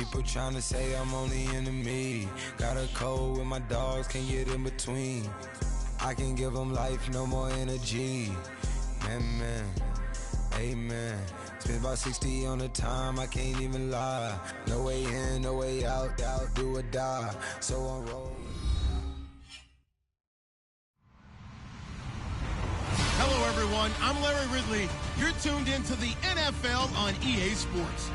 People trying to say I'm on the enemy. Got a cold with my dogs, can't get in between. I can give them life, no more energy. Man, amen. Spent about 60 on the time, I can't even lie. No way in, no way out, do or die. So on roll. Hello, everyone. I'm Larry Ridley. You're tuned into the NFL on EA Sports.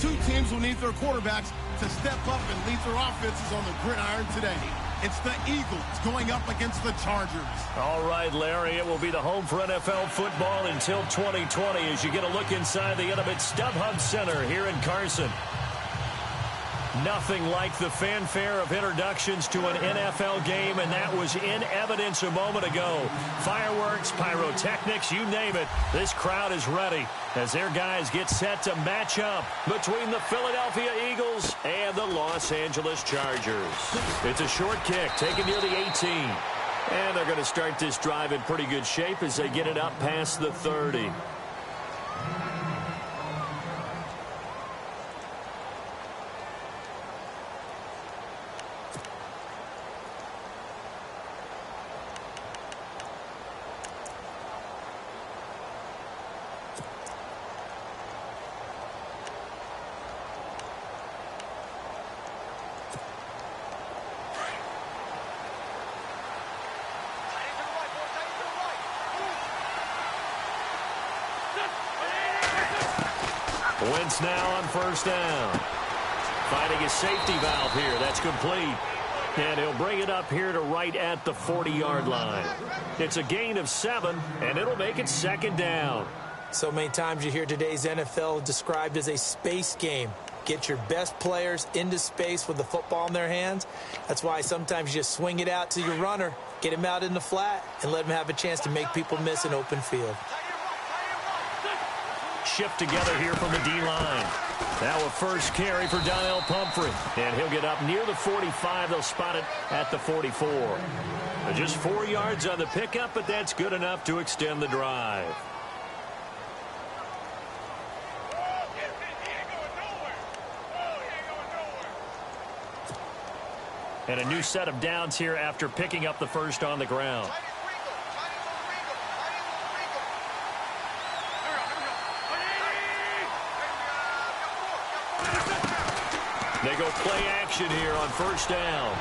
Two teams will need their quarterbacks to step up and lead their offenses on the gridiron today. It's the Eagles going up against the Chargers. All right, Larry, it will be the home for NFL football until 2020 as you get a look inside the intimate StubHub Center here in Carson. Nothing like the fanfare of introductions to an NFL game, and that was in evidence a moment ago. Fireworks, pyrotechnics, you name it. This crowd is ready as their guys get set to match up between the Philadelphia Eagles and the Los Angeles Chargers. It's a short kick taken near the 18. And they're going to start this drive in pretty good shape as they get it up past the 30. Wentz now on first down. Finding his safety valve here. That's complete. And he'll bring it up here to right at the 40-yard line. It's a gain of 7, and it'll make it second down. So many times you hear today's NFL described as a space game. Get your best players into space with the football in their hands. That's why sometimes you just swing it out to your runner, get him out in the flat, and let him have a chance to make people miss an open field. Shift together here from the D-line. Now a first carry for Donnell Pumphrey. And he'll get up near the 45. They'll spot it at the 44. Just 4 yards on the pickup, but that's good enough to extend the drive. And a new set of downs here after picking up the first on the ground. They go play action here on first down.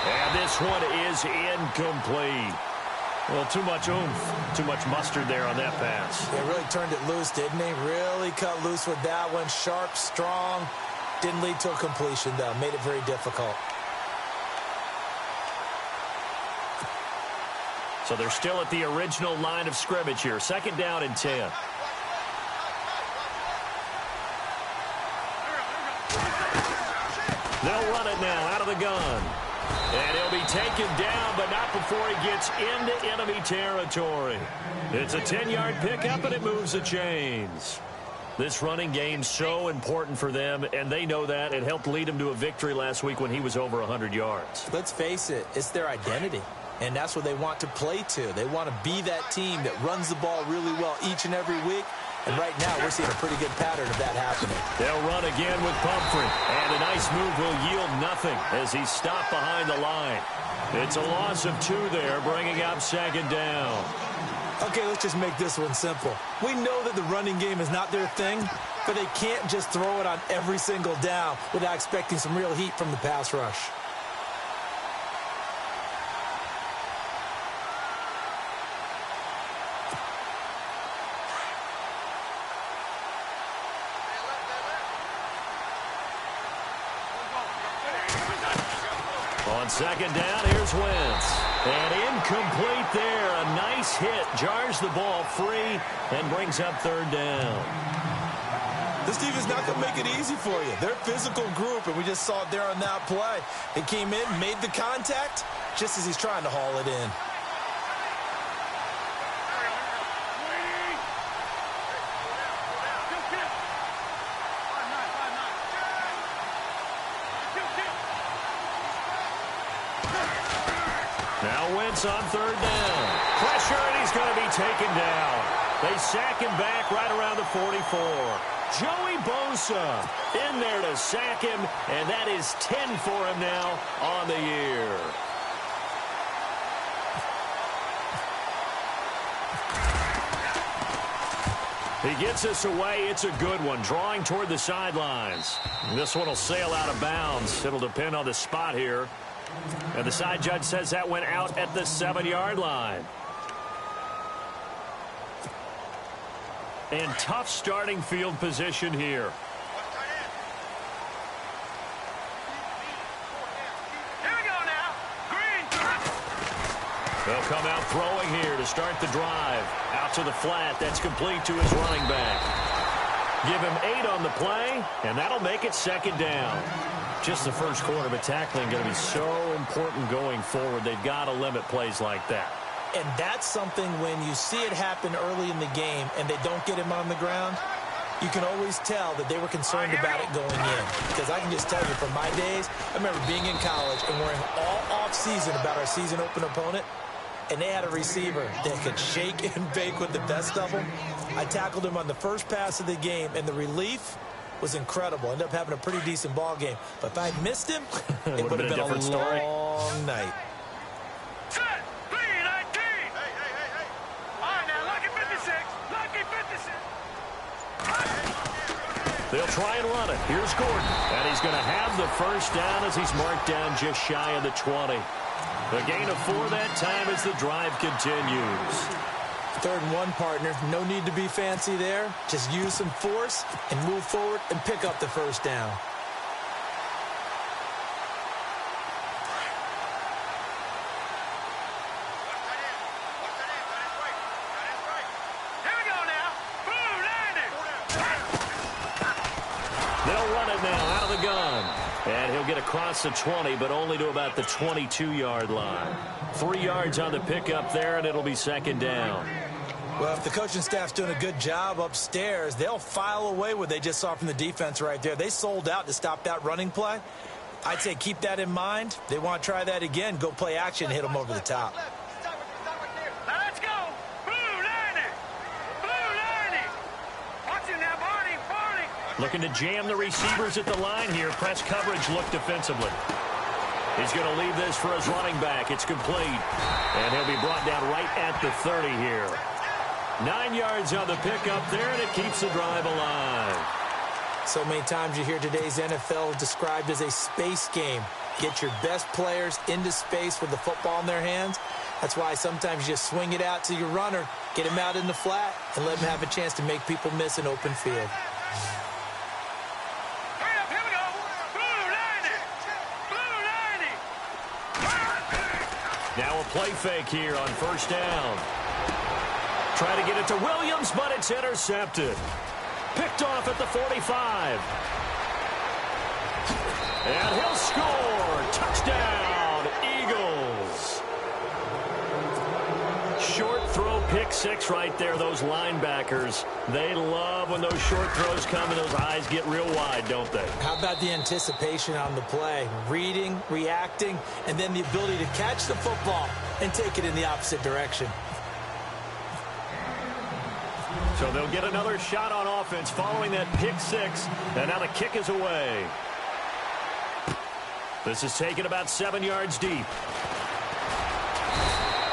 And this one is incomplete. Well, too much oomph, too much mustard there on that pass. They really turned it loose, didn't they? Really cut loose with that one. Sharp, strong. Didn't lead to a completion, though. Made it very difficult. So they're still at the original line of scrimmage here. Second down and 10. They'll run it now out of the gun. And he'll be taken down, but not before he gets into enemy territory. It's a 10-yard pickup, and it moves the chains. This running game's so important for them, and they know that. It helped lead them to a victory last week when he was over 100 yards. Let's face it, it's their identity. And that's what they want to play to. They want to be that team that runs the ball really well each and every week. And right now, we're seeing a pretty good pattern of that happening. They'll run again with Pumphrey. And a nice move will yield nothing as he's stopped behind the line. It's a loss of 2 there, bringing up second down. Okay, let's just make this one simple. We know that the running game is not their thing, but they can't just throw it on every single down without expecting some real heat from the pass rush. On second down, here's Wentz. And incomplete there. A nice hit. Jars the ball free and brings up third down. This team is not going to make it easy for you. They're a physical group, and we just saw it there on that play. They came in, made the contact, just as he's trying to haul it in. Now Wentz on third down. Pressure, and he's going to be taken down. They sack him back right around the 44. Joey Bosa in there to sack him, and that is 10 for him now on the year. He gets us away. It's a good one, drawing toward the sidelines. This one will sail out of bounds. It'll depend on the spot here. And the side judge says that went out at the 7-yard line. And tough starting field position here. Here we go now. Green. They'll come out throwing here to start the drive. Out to the flat. That's complete to his running back. Give him 8 on the play, and that'll make it second down. Just the first quarter, but tackling going to be so important going forward. They've got to limit plays like that. And that's something when you see it happen early in the game and they don't get him on the ground, you can always tell that they were concerned about it going in. Because I can just tell you from my days, I remember being in college and worrying all off-season about our season open opponent, and they had a receiver that could shake and bake with the best of them. I tackled him on the first pass of the game, and the relief was incredible. Ended up having a pretty decent ball game. But if I missed him, it would have been a different story. Long night. Set. 3-19. Hey. All right, now, lucky 56. Lucky 56. They'll try and run it. Here's Gordon. And he's going to have the first down as he's marked down just shy of the 20. The gain of 4 that time as the drive continues. 3rd and 1, partner. No need to be fancy there. Just use some force and move forward and pick up the first down. Here we go now. Boom, landed. They'll run it now out of the gun. And he'll get across the 20, but only to about the 22-yard line. 3 yards on the pickup there, and it'll be second down. Well, if the coaching staff's doing a good job upstairs, they'll file away what they just saw from the defense right there. They sold out to stop that running play. I'd say keep that in mind. They want to try that again. Go play action and hit them over the top. Now let's go. Boom, landed. Boom, landed. Watch it now, Barney. Looking to jam the receivers at the line here. Press coverage look defensively. He's going to leave this for his running back. It's complete. And he'll be brought down right at the 30 here. 9 yards on the pickup there, and it keeps the drive alive. So many times you hear today's NFL described as a space game. Get your best players into space with the football in their hands. That's why sometimes you just swing it out to your runner, get him out in the flat, and let him have a chance to make people miss an open field. Hurry up, here we go. Boom, landed. Boom, landed. Now a play fake here on first down. Try to get it to Williams, but it's intercepted. Picked off at the 45. And he'll score. Touchdown, Eagles. Short throw, pick 6 right there. Those linebackers, they love when those short throws come and those eyes get real wide, don't they? How about the anticipation on the play? Reading, reacting, and then the ability to catch the football and take it in the opposite direction. So they'll get another shot on offense following that pick 6, and now the kick is away. This is taken about 7 yards deep.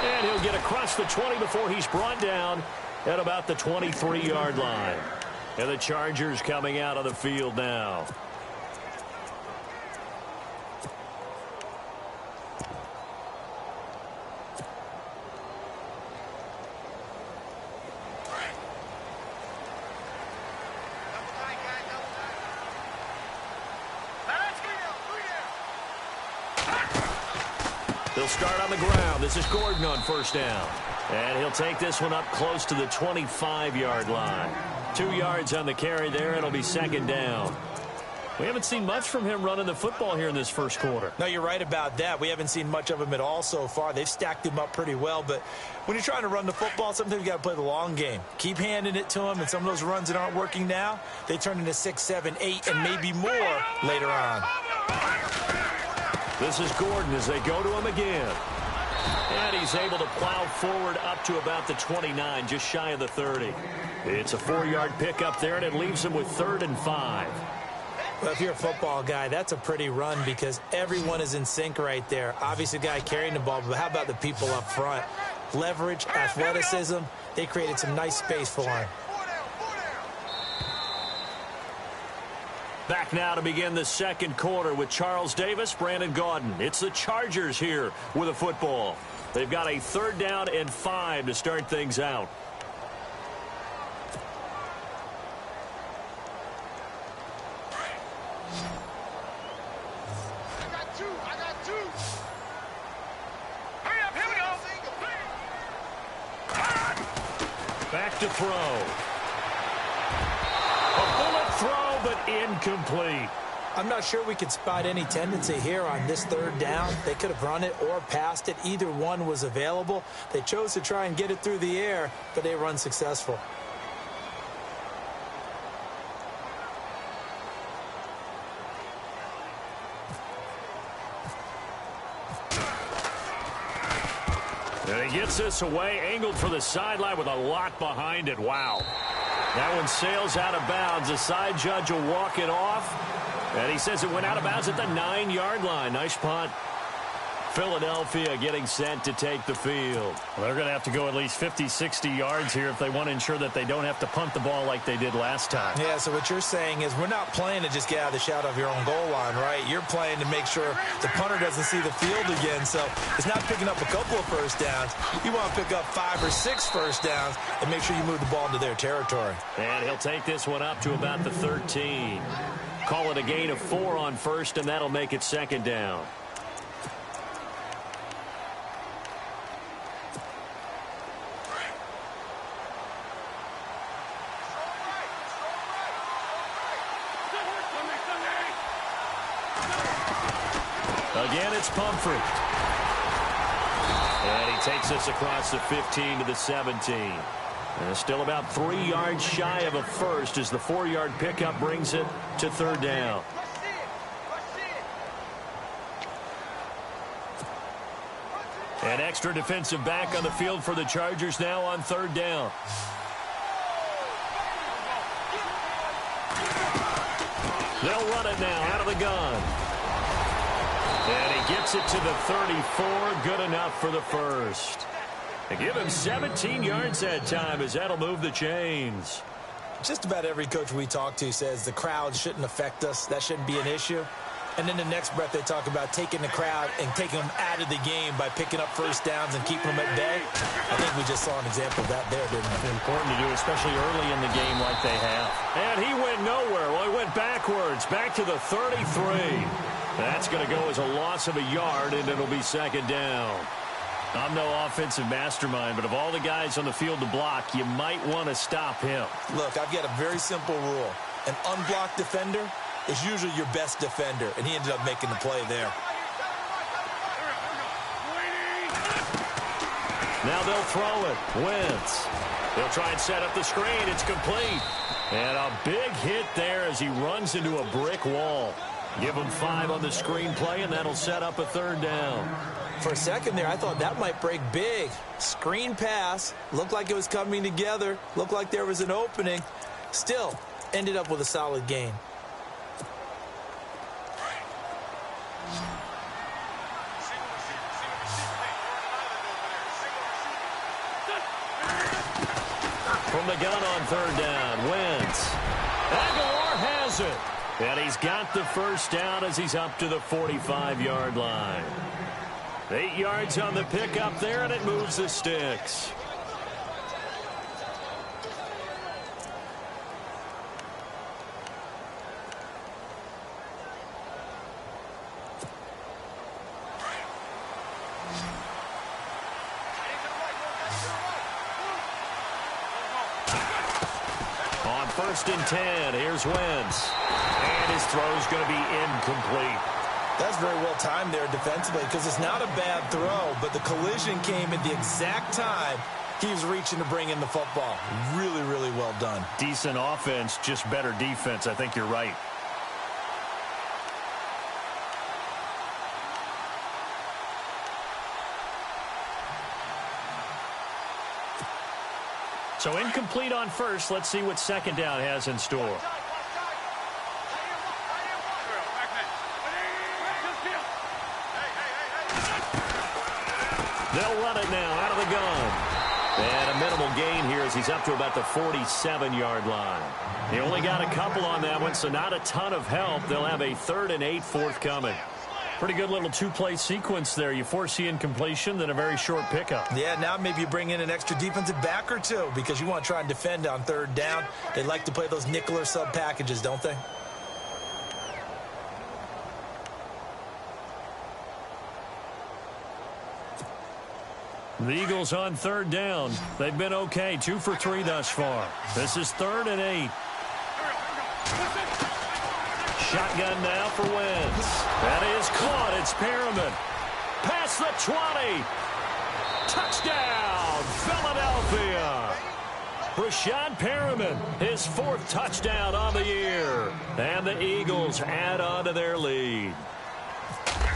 And he'll get across the 20 before he's brought down at about the 23-yard line. And the Chargers coming out of the field now. They'll start on the ground. This is Gordon on first down. And he'll take this one up close to the 25-yard line. 2 yards on the carry there. It'll be second down. We haven't seen much from him running the football here in this first quarter. No, you're right about that. We haven't seen much of him at all so far. They've stacked him up pretty well. But when you're trying to run the football, sometimes you got to play the long game. Keep handing it to him. And some of those runs that aren't working now, they turn into 6, 7, 8, and maybe more later on. This is Gordon as they go to him again. And he's able to plow forward up to about the 29, just shy of the 30. It's a 4-yard pickup there, and it leaves him with 3rd and 5. Well, if you're a football guy, that's a pretty run because everyone is in sync right there. Obviously, the guy carrying the ball, but how about the people up front? Leverage, athleticism, they created some nice space for him. Back now to begin the second quarter with Charles Davis, Brandon Gaudin. It's the Chargers here with a football. They've got a 3rd down and 5 to start things out. Back to throw. A bullet throw, but incomplete. I'm not sure we could spot any tendency here on this 3rd down. They could have run it or passed it. Either one was available. They chose to try and get it through the air, but they were unsuccessful. And he gets this away, angled for the sideline with a lot behind it. Wow. That one sails out of bounds. The side judge will walk it off. And he says it went out of bounds at the 9-yard line. Nice punt. Philadelphia getting set to take the field. Well, they're going to have to go at least 50, 60 yards here if they want to ensure that they don't have to punt the ball like they did last time. Yeah, so what you're saying is we're not playing to just get out of the shadow of your own goal line, right? You're playing to make sure the punter doesn't see the field again. So it's not picking up a couple of first downs. You want to pick up 5 or 6 first downs and make sure you move the ball into their territory. And he'll take this one up to about the 13. Call it a gain of 4 on first, and that'll make it 2nd down. Again, it's Pumphrey. And he takes us across the 15 to the 17. And still about 3 yards shy of a first as the 4-yard pickup brings it to 3rd down. An extra defensive back on the field for the Chargers now on 3rd down. They'll run it now out of the gun. And he gets it to the 34. Good enough for the first. They give him 17 yards that time as that'll move the chains. Just about every coach we talk to says the crowd shouldn't affect us. That shouldn't be an issue. And then the next breath they talk about taking the crowd and taking them out of the game by picking up first downs and keeping them at bay. I think we just saw an example of that there, didn't we? Important to do, especially early in the game like they have. And he went nowhere. Well, he went backwards, back to the 33. That's going to go as a loss of a yard, and it'll be 2nd down. I'm no offensive mastermind, but of all the guys on the field to block, you might want to stop him. Look, I've got a very simple rule. An unblocked defender is usually your best defender, and he ended up making the play there. Now they'll throw it. Wentz. They'll try and set up the screen. It's complete. And a big hit there as he runs into a brick wall. Give him 5 on the screen play, and that'll set up a 3rd down. For a second there, I thought that might break big. Screen pass. Looked like it was coming together. Looked like there was an opening. Still, ended up with a solid gain. From the gun on 3rd down, Wentz. Aguilar has it. And he's got the first down as he's up to the 45-yard line. 8 yards on the pickup there, and it moves the sticks. On 1st and 10, here's Wentz. And his throw's going to be incomplete. That's very well timed there defensively because it's not a bad throw, but the collision came at the exact time he was reaching to bring in the football. Really, really well done. Decent offense, just better defense. I think you're right. So incomplete on first. Let's see what second down has in store. They'll run it now out of the gun. And a minimal gain here as he's up to about the 47-yard line. He only got a couple on that one, so not a ton of help. They'll have a 3rd and 8 forthcoming. Pretty good little two-play sequence there. You foresee incompletion, then a very short pickup. Yeah, now maybe you bring in an extra defensive back or two because you want to try and defend on 3rd down. They like to play those nickel or sub packages, don't they? The Eagles on 3rd down. They've been okay, 2 for 3 thus far. This is 3rd and 8. Shotgun now for Wentz. That is caught. It's Perriman. Past the 20. Touchdown, Philadelphia. Rashad Perriman, his 4th touchdown on the year. And the Eagles add on to their lead.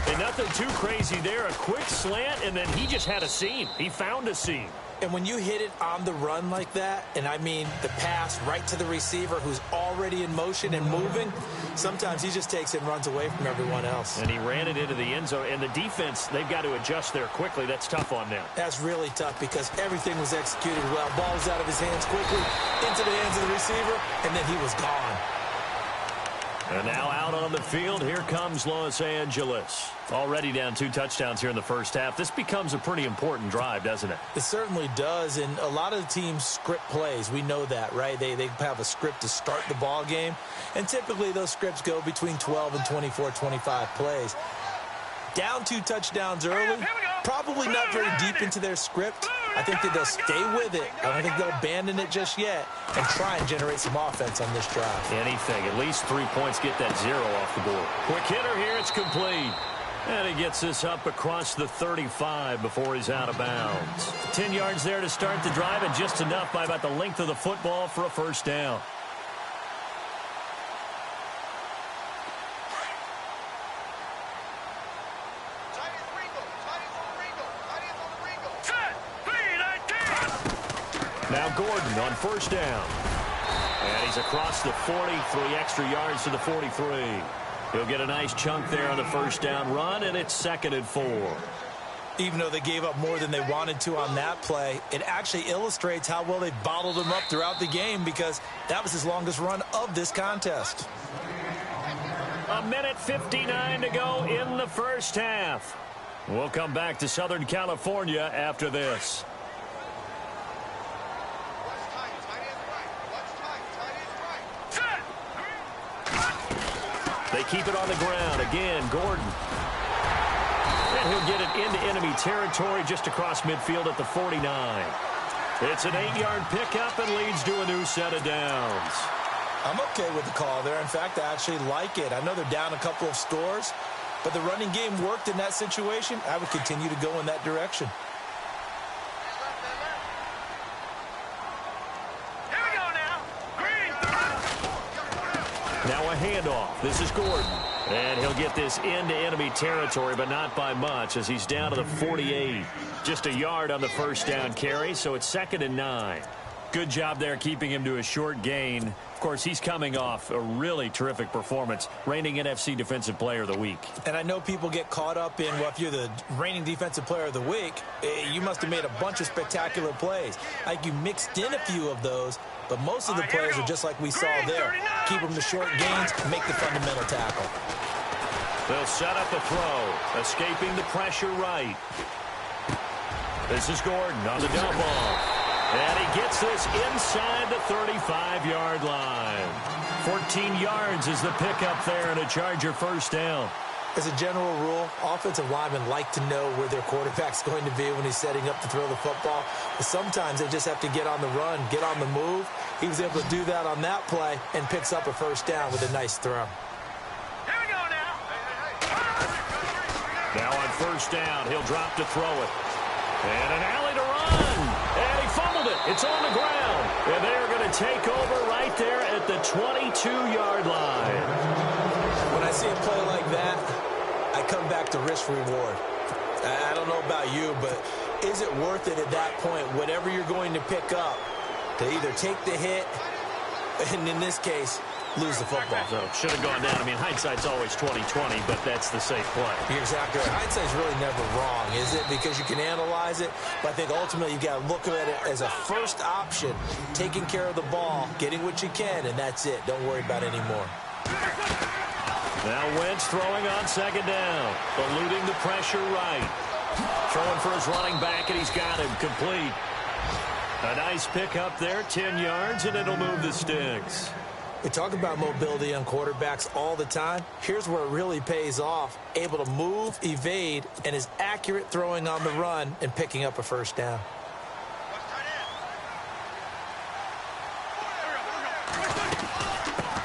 And nothing too crazy there. A quick slant, and then he just had a seam. He found a seam. And when you hit it on the run like that, and I mean the pass right to the receiver who's already in motion and moving, sometimes he just takes it and runs away from everyone else. And he ran it into the end zone. And the defense, they've got to adjust there quickly. That's tough on them. That's really tough because everything was executed well. Ball was out of his hands quickly, into the hands of the receiver, and then he was gone. And now out on the field, here comes Los Angeles. Already down 2 touchdowns here in the first half. This becomes a pretty important drive, doesn't it? It certainly does, and a lot of the teams script plays. We know that, right? They have a script to start the ball game, and typically those scripts go between 12 and 24, 25 plays. Down 2 touchdowns early, probably not very deep into their script. I think that they'll stay with it. I don't think they'll abandon it just yet and try and generate some offense on this drive. Anything. At least 3 points. Get that 0 off the board. Quick hitter here. It's complete. And he gets this up across the 35 before he's out of bounds. 10 yards there to start the drive, and just enough by about the length of the football for a first down. Now Gordon on first down. And he's across the 40, 3 extra yards to the 43. He'll get a nice chunk there on the first down run, and it's 2nd and 4. Even though they gave up more than they wanted to on that play, it actually illustrates how well they bottled him up throughout the game because that was his longest run of this contest. 1:59 to go in the first half. We'll come back to Southern California after this. They keep it on the ground. Again, Gordon. And he'll get it into enemy territory just across midfield at the 49. It's an 8-yard pickup and leads to a new set of downs. I'm okay with the call there. In fact, I actually like it. I know they're down a couple of scores, but the running game worked in that situation. I would continue to go in that direction. Now a handoff. This is Gordon. And he'll get this into enemy territory, but not by much as he's down to the 48. Just a yard on the first down carry, so it's 2nd and 9. Good job there keeping him to a short gain. Of course, he's coming off a really terrific performance, reigning NFC Defensive Player of the Week. And I know people get caught up in, well, if you're the reigning Defensive Player of the Week, you must have made a bunch of spectacular plays. Like you mixed in a few of those, but most of the plays are just like we saw there. Keep them to short gains, make the fundamental tackle. They'll set up a throw, escaping the pressure right. This is Gordon on the dump off. And he gets this inside the 35-yard line. 14 yards is the pickup there and a Charger first down. As a general rule, offensive linemen like to know where their quarterback's going to be when he's setting up to throw the football. But sometimes they just have to get on the run, get on the move. He was able to do that on that play and picks up a first down with a nice throw. Here we go now. Now on first down, he'll drop to throw it. And an alley to run. And he fumbled it. It's on the ground. And they're going to take over right there at the 22-yard line. When I see a play like that, I come back to risk-reward. I don't know about you, but is it worth it at that point, whatever you're going to pick up, They either take the hit, and in this case, lose the football. So should have gone down. I mean, hindsight's always 20/20, but that's the safe play. You're exactly right. Hindsight's really never wrong, is it? Because you can analyze it, but I think ultimately you got to look at it as a first option, taking care of the ball, getting what you can, and that's it. Don't worry about it anymore. Now Wentz throwing on second down, eluding the pressure right. Throwing for his running back, and he's got him complete. A nice pick up there, 10 yards, and it'll move the sticks. We talk about mobility on quarterbacks all the time. Here's where it really pays off. Able to move, evade, and is accurate throwing on the run and picking up a first down.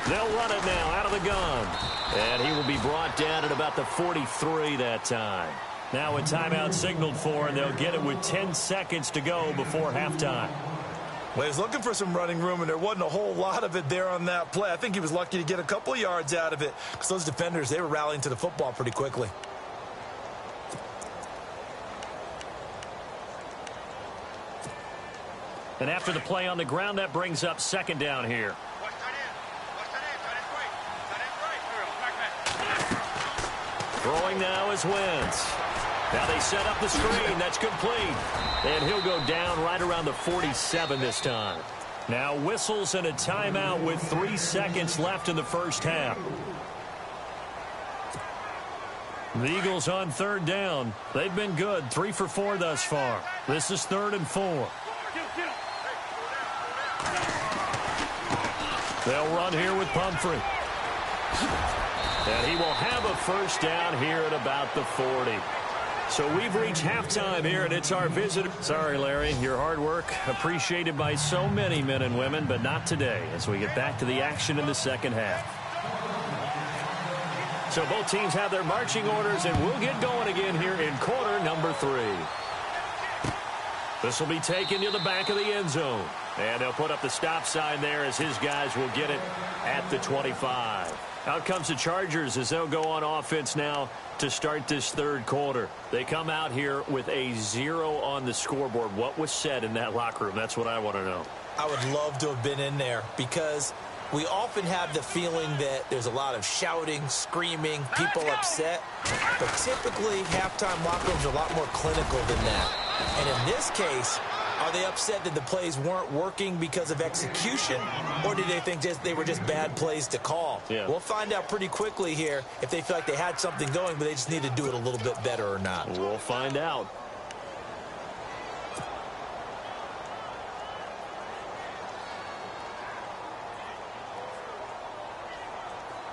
They'll run it now out of the gun. And he will be brought down at about the 43 that time. Now a timeout signaled for, and they'll get it with 10 seconds to go before halftime. Well, he was looking for some running room, and there wasn't a whole lot of it there on that play. I think he was lucky to get a couple of yards out of it because those defenders, they were rallying to the football pretty quickly. And after the play on the ground, that brings up second down here. Throwing now is Wentz. Now they set up the screen. That's complete. And he'll go down right around the 47 this time. Now whistles and a timeout with 3 seconds left in the first half. The Eagles on third down. They've been good. 3 for 4 thus far. This is 3rd and 4. They'll run here with Pumphrey. And he will have a first down here at about the 40. So we've reached halftime here, and it's our visitor. Sorry, Larry, your hard work appreciated by so many men and women, but not today as we get back to the action in the second half. So both teams have their marching orders, and we'll get going again here in quarter number 3. This will be taken to the back of the end zone. And they'll put up the stop sign there as his guys will get it at the 25. Out comes the Chargers as they'll go on offense now to start this third quarter. They come out here with a 0 on the scoreboard. What was said in that locker room? That's what I want to know. I would love to have been in there because we often have the feeling that there's a lot of shouting, screaming, people upset. But typically, halftime locker rooms are a lot more clinical than that. And in this case, are they upset that the plays weren't working because of execution, or do they think they were just bad plays to call? Yeah. We'll find out pretty quickly here if they feel like they had something going, but they just need to do it a little bit better or not. We'll find out.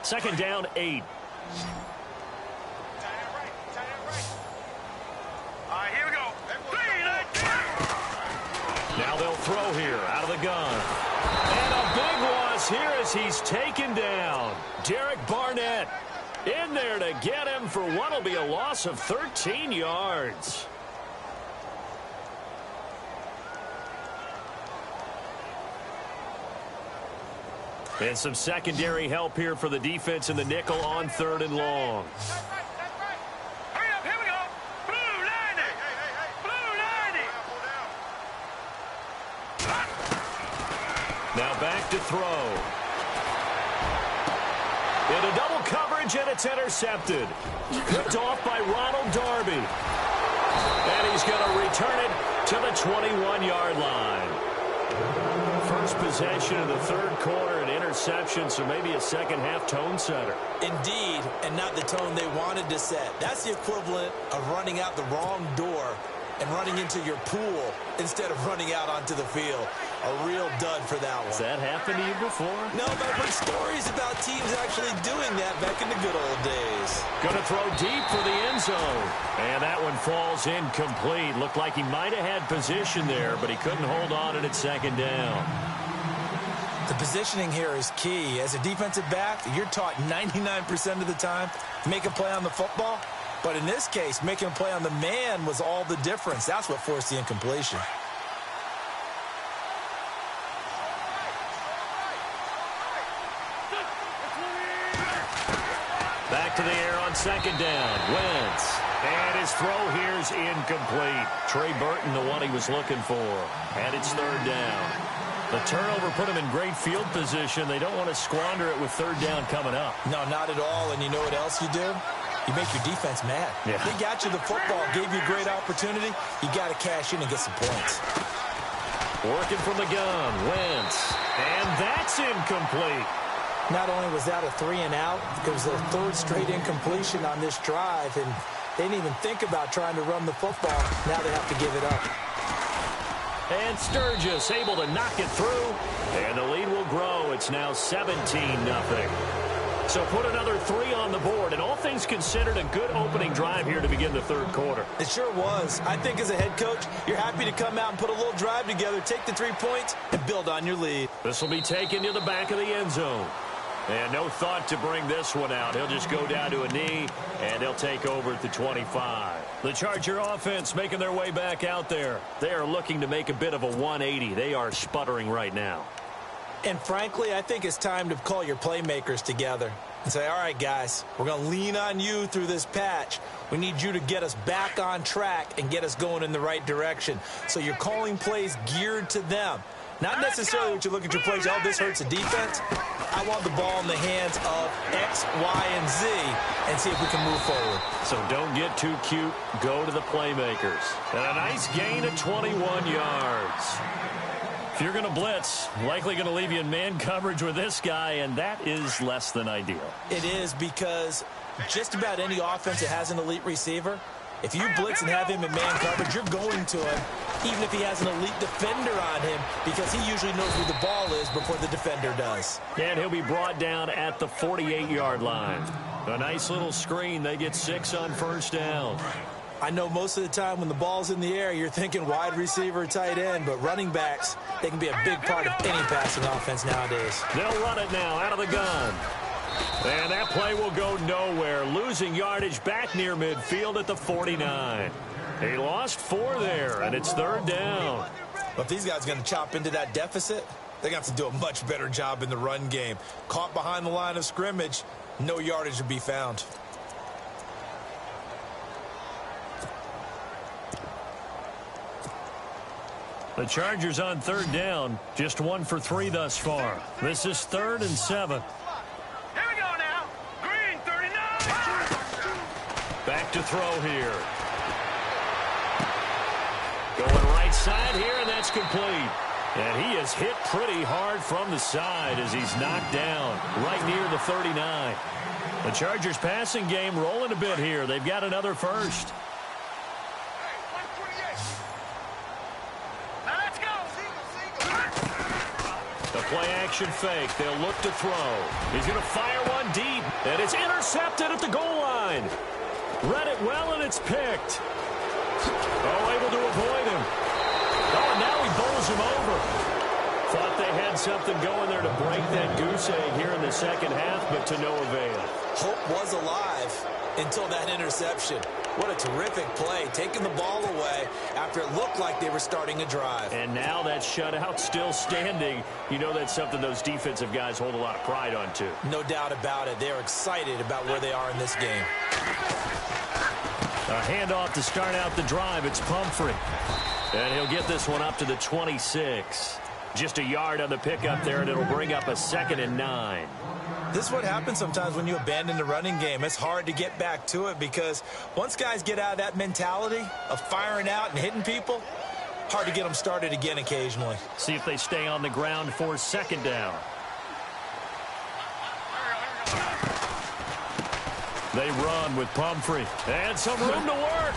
Second down, 8. Here we go. Now they'll throw here out of the gun. And a big loss here as he's taken down. Derek Barnett in there to get him for what will be a loss of 13 yards. And some secondary help here for the defense in the nickel on 3rd and long. Hurry up, here we go. Blue 90. Blue 90. Now back to throw. Into double coverage, and it's intercepted. Picked off by Ronald Darby. And he's going to return it to the 21-yard line. First possession of the third quarter, an interception, so maybe a second-half tone setter. Indeed, and not the tone they wanted to set. That's the equivalent of running out the wrong door and running into your pool instead of running out onto the field. A real dud for that one. Has that happened to you before? No, but I've heard stories about teams actually doing that back in the good old days. Going to throw deep for the end zone. And that one falls incomplete. Looked like he might have had position there, but he couldn't hold on at second down. The positioning here is key. As a defensive back, you're taught 99% of the time, make a play on the football. But in this case, making a play on the man was all the difference. That's what forced the incompletion. Back to the air on second down. Wentz. And his throw here is incomplete. Trey Burton, the one he was looking for. And it's 3rd down. The turnover put them in great field position. They don't want to squander it with third down coming up. No, not at all. And you know what else you do? You make your defense mad. Yeah. They got you the football, gave you a great opportunity. You got to cash in and get some points. Working from the gun, Wentz. And that's incomplete. Not only was that a 3-and-out, it was their third straight incompletion on this drive, and they didn't even think about trying to run the football. Now they have to give it up. And Sturgis able to knock it through, and the lead will grow. It's now 17-0. So put another 3 on the board, and all things considered, a good opening drive here to begin the third quarter. It sure was. I think as a head coach, you're happy to come out and put a little drive together, take the 3 points, and build on your lead. This will be taken to the back of the end zone. And no thought to bring this one out. He'll just go down to a knee, and he'll take over at the 25. The Charger offense making their way back out there. They are looking to make a bit of a 180. They are sputtering right now. And frankly, I think it's time to call your playmakers together and say, all right, guys, we're going to lean on you through this patch. We need you to get us back on track and get us going in the right direction. So you're calling plays geared to them. Not necessarily what you look at your plays, oh, this hurts the defense. I want the ball in the hands of X, Y, and Z and see if we can move forward. So don't get too cute. Go to the playmakers. And a nice gain of 21 yards. If you're going to blitz, likely going to leave you in man coverage with this guy, and that is less than ideal. It is, because just about any offense that has an elite receiver, if you blitz and have him in man coverage, you're going to him, even if he has an elite defender on him, because he usually knows where the ball is before the defender does. And he'll be brought down at the 48-yard line. A nice little screen. They get 6 on first down. I know most of the time when the ball's in the air, you're thinking wide receiver, tight end, but running backs, they can be a big part of any passing offense nowadays. They'll run it now out of the gun. And that play will go nowhere. Losing yardage back near midfield at the 49. He lost 4 there, and it's third down. But if these guys are going to chop into that deficit, they're going to have to do a much better job in the run game. Caught behind the line of scrimmage, no yardage to be found. The Chargers on third down, just 1 for 3 thus far. This is 3rd and 7. Here we go now. Green 39. Back to throw here. Going right side here, and that's complete. And he is hit pretty hard from the side as he's knocked down right near the 39. The Chargers passing game rolling a bit here. They've got another first. Play-action fake. They'll look to throw. He's going to fire one deep, and it's intercepted at the goal line. Read it well, and it's picked. Oh, able to avoid him. Oh, and now he bowls him over. Thought they had something going there to break that goose egg here in the second half, but to no avail. Hope was alive until that interception. What a terrific play, taking the ball away after it looked like they were starting a drive. And now that shutout still standing. You know that's something those defensive guys hold a lot of pride on, too. No doubt about it. They're excited about where they are in this game. A handoff to start out the drive. It's Pumphrey. And he'll get this one up to the 26. Just a yard on the pickup there, and it'll bring up a 2nd and 9. This is what happens sometimes when you abandon the running game. It's hard to get back to it because once guys get out of that mentality of firing out and hitting people, hard to get them started again occasionally. See if they stay on the ground for 2nd down. They run with Pumphrey. And some room to work.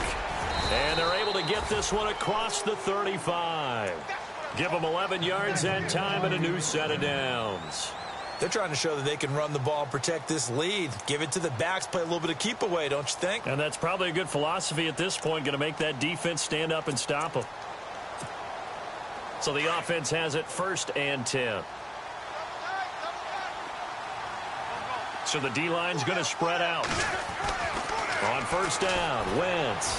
And they're able to get this one across the 35. Give them 11 yards that time and a new set of downs. They're trying to show that they can run the ball and protect this lead. Give it to the backs, play a little bit of keep away, don't you think? And that's probably a good philosophy at this point, going to make that defense stand up and stop them. So the offense has it 1st and 10. So the D-line's going to spread out. On 1st down, Wentz.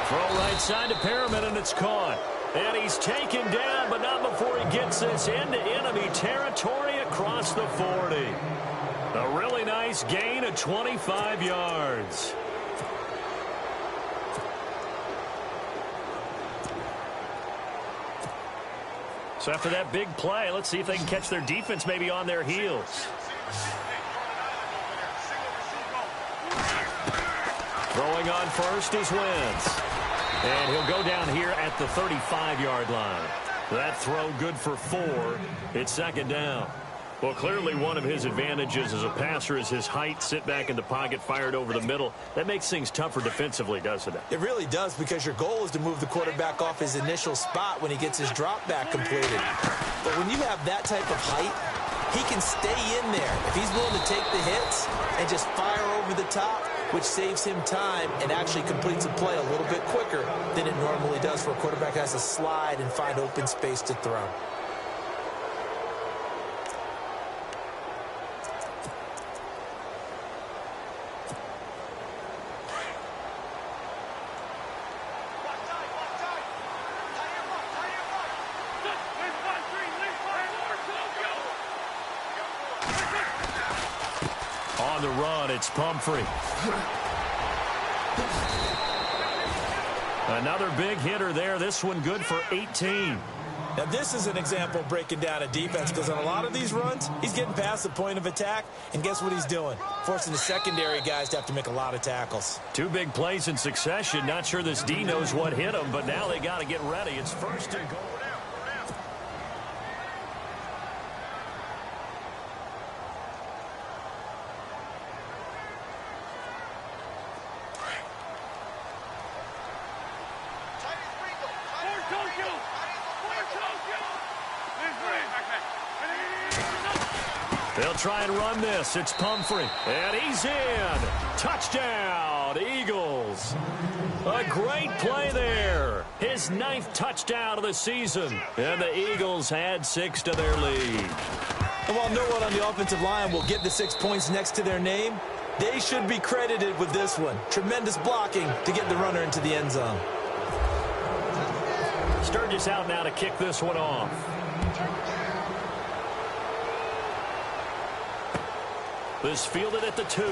Throw right side to Perriman, and it's caught. And he's taken down, but not before he gets this into enemy territory across the 40. A really nice gain of 25 yards. So after that big play, let's see if they can catch their defense maybe on their heels. Throwing on first is Wentz. And he'll go down here at the 35-yard line. That throw good for 4. It's second down. Well, clearly one of his advantages as a passer is his height. Sit back in the pocket, fired over the middle. That makes things tougher defensively, doesn't it? It really does, because your goal is to move the quarterback off his initial spot when he gets his drop back completed. But when you have that type of height, he can stay in there. If he's willing to take the hits and just fire over the top, which saves him time and actually completes a play a little bit quicker than it normally does for a quarterback that has to slide and find open space to throw. On the run, it's Pumphrey. Another big hitter there. This one good for 18. Now, this is an example of breaking down a defense, because on a lot of these runs, he's getting past the point of attack, and guess what he's doing? Forcing the secondary guys to have to make a lot of tackles. 2 big plays in succession. Not sure this D knows what hit him, but now they got to get ready. It's first and goal. They'll try and run this. It's Pumphrey. And he's in. Touchdown, Eagles. A great play there. His 9th touchdown of the season. And the Eagles add 6 to their lead. And while no one on the offensive line will get the 6 points next to their name, they should be credited with this one. Tremendous blocking to get the runner into the end zone. Sturgis out now to kick this one off. This fielded at the 2. And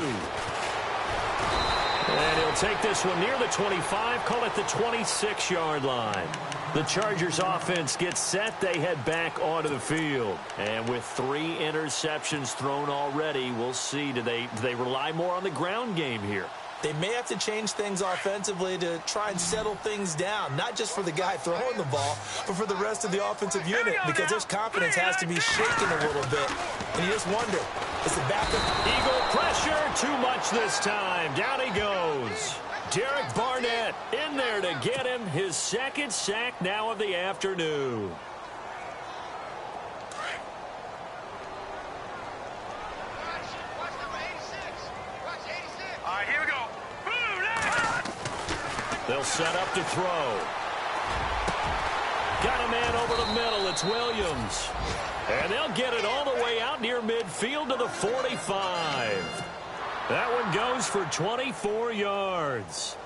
he'll take this one near the 25, call it the 26-yard line. The Chargers offense gets set. They head back onto the field. And with 3 interceptions thrown already, we'll see. Do they rely more on the ground game here? They may have to change things offensively to try and settle things down, not just for the guy throwing the ball, but for the rest of the offensive unit, because their confidence has to be shaken a little bit. And you just wonder, is the backup... Eagle pressure, too much this time. Down he goes. Derek Barnett in there to get him his 2nd sack now of the afternoon. They'll set up to throw. Got a man over the middle. It's Williams. And they'll get it all the way out near midfield to the 45. That one goes for 24 yards.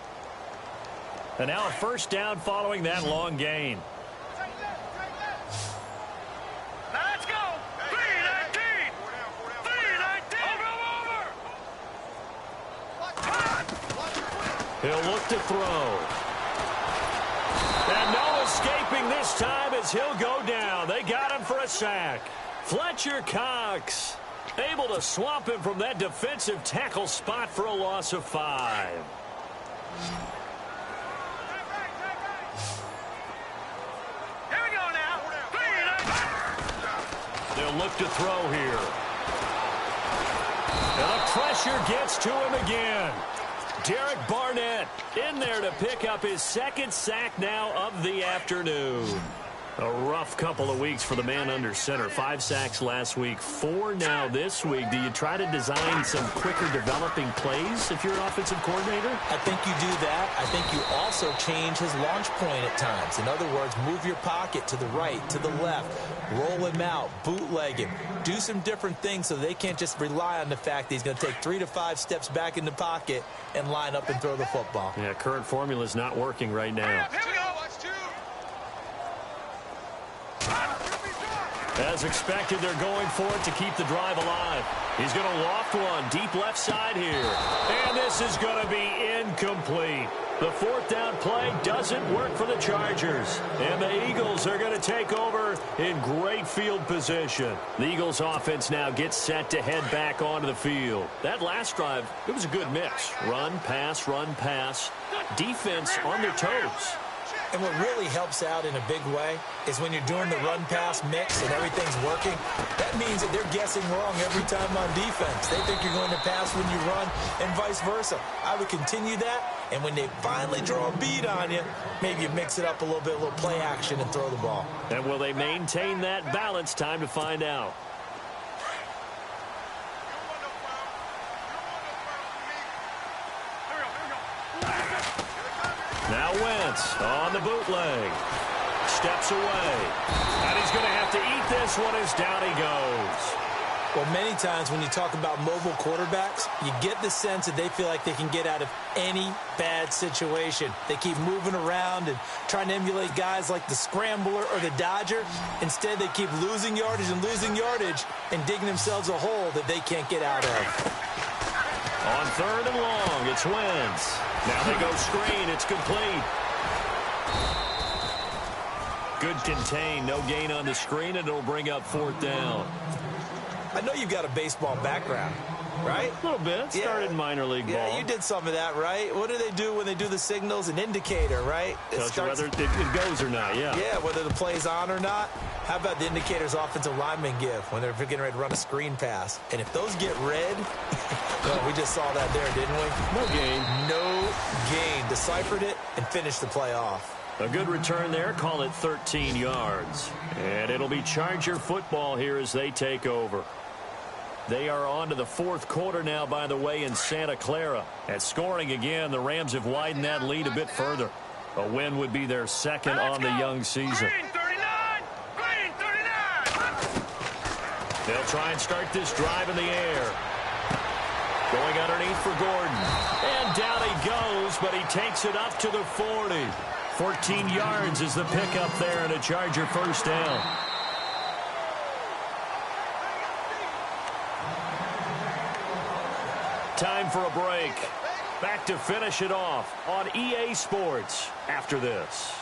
And now a first down following that long gain. Let's go. 3-19. 3-19. He'll look to throw. And no escaping this time as he'll go down. They got him for a sack. Fletcher Cox able to swamp him from that defensive tackle spot for a loss of 5. Here we go now. 3-19. They'll look to throw here. And the pressure gets to him again. Derek Barnett in there to pick up his 2nd sack now of the afternoon. A rough couple of weeks for the man under center. 5 sacks last week, 4 now this week. Do you try to design some quicker developing plays if you're an offensive coordinator? I think you do that. I think you also change his launch point at times. In other words, move your pocket to the right, to the left, roll him out, bootleg him. Do some different things so they can't just rely on the fact that he's going to take 3 to 5 steps back in the pocket and line up and throw the football. Yeah, current formula is not working right now. Here we go. As expected, they're going for it to keep the drive alive. He's going to loft one deep left side here. And this is going to be incomplete. The fourth down play doesn't work for the Chargers. And the Eagles are going to take over in great field position. The Eagles offense now gets set to head back onto the field. That last drive, it was a good mix. Run, pass, run, pass. Defense on their toes. And what really helps out in a big way is when you're doing the run-pass mix and everything's working, that means that they're guessing wrong every time on defense. They think you're going to pass when you run and vice versa. I would continue that, and when they finally draw a bead on you, maybe you mix it up a little bit, a little play action and throw the ball. And will they maintain that balance? Time to find out. Now Wentz on the bootleg. Steps away. And he's going to have to eat this one as down he goes. Well, many times when you talk about mobile quarterbacks, you get the sense that they feel like they can get out of any bad situation. They keep moving around and trying to emulate guys like the Scrambler or the Dodger. Instead, they keep losing yardage and digging themselves a hole that they can't get out of. On third and long, it's Wentz. Now they go screen. It's complete. Good contain. No gain on the screen, and it'll bring up fourth down. I know you've got a baseball background, right? A little bit. Started minor league ball. Yeah, you did some of that, right? What do they do when they do the signals? An indicator, right? Tells you whether it goes or not, yeah. Yeah, whether the play's on or not. How about the indicators offensive linemen give when they're getting ready to run a screen pass? And if those get red, well, we just saw that there, didn't we? No gain. No gain. Deciphered it and finished the play off. A good return there. Call it 13 yards. And it'll be Charger football here as they take over. They are on to the fourth quarter now, by the way, in Santa Clara. At scoring again, the Rams have widened that lead a bit further. A win would be their second on the young season. Green 39! Green 39! They'll try and start this drive in the air. Going underneath for Gordon. And down he goes, but he takes it up to the 40. 14 yards is the pickup there and a Charger first down. Time for a break. Back to finish it off on EA Sports after this.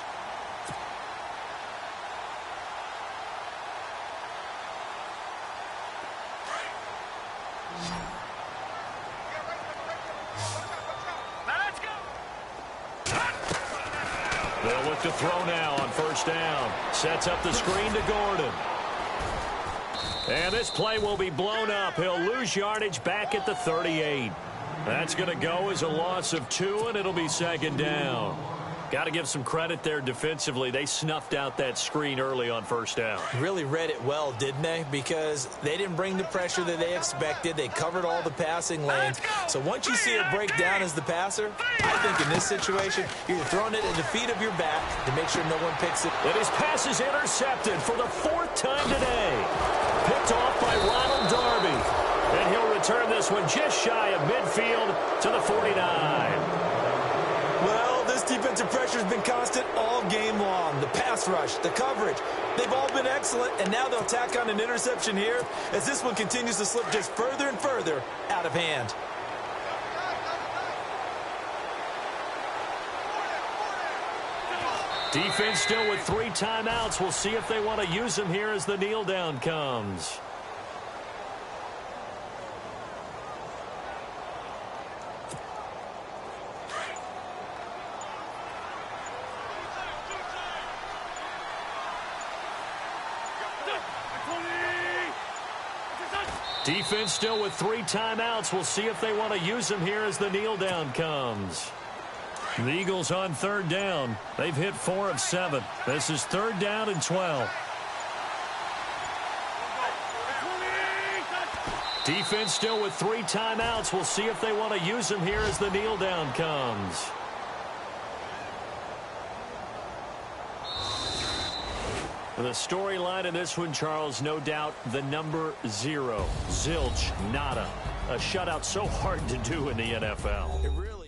Let's go! They'll look to throw now on first down. Sets up the screen to Gordon. And this play will be blown up. He'll lose yardage back at the 38. That's going to go as a loss of 2, and it'll be second down. Got to give some credit there defensively. They snuffed out that screen early on first down. Really read it well, didn't they? Because they didn't bring the pressure that they expected. They covered all the passing lanes. So once you see it break down as the passer, I think in this situation, you're throwing it at the feet of your back to make sure no one picks it. And his pass is intercepted for the 4th time today. Picked off by Ronald Darby. And he'll return this one just shy of midfield to the 49. Well, this defensive pressure has been constant all game long. The pass rush, the coverage, they've all been excellent, and now they'll tack on an interception here as this one continues to slip just further and further out of hand. Defense still with 3 timeouts. We'll see if they want to use them here as the kneel down comes. Defense still with 3 timeouts. We'll see if they want to use them here as the kneel down comes. The Eagles on third down. They've hit 4 of 7. This is third down and 12. Defense still with 3 timeouts. We'll see if they want to use them here as the kneel down comes. The storyline in this one, Charles, no doubt the number 0. Zilch, nada. A shutout so hard to do in the NFL. It really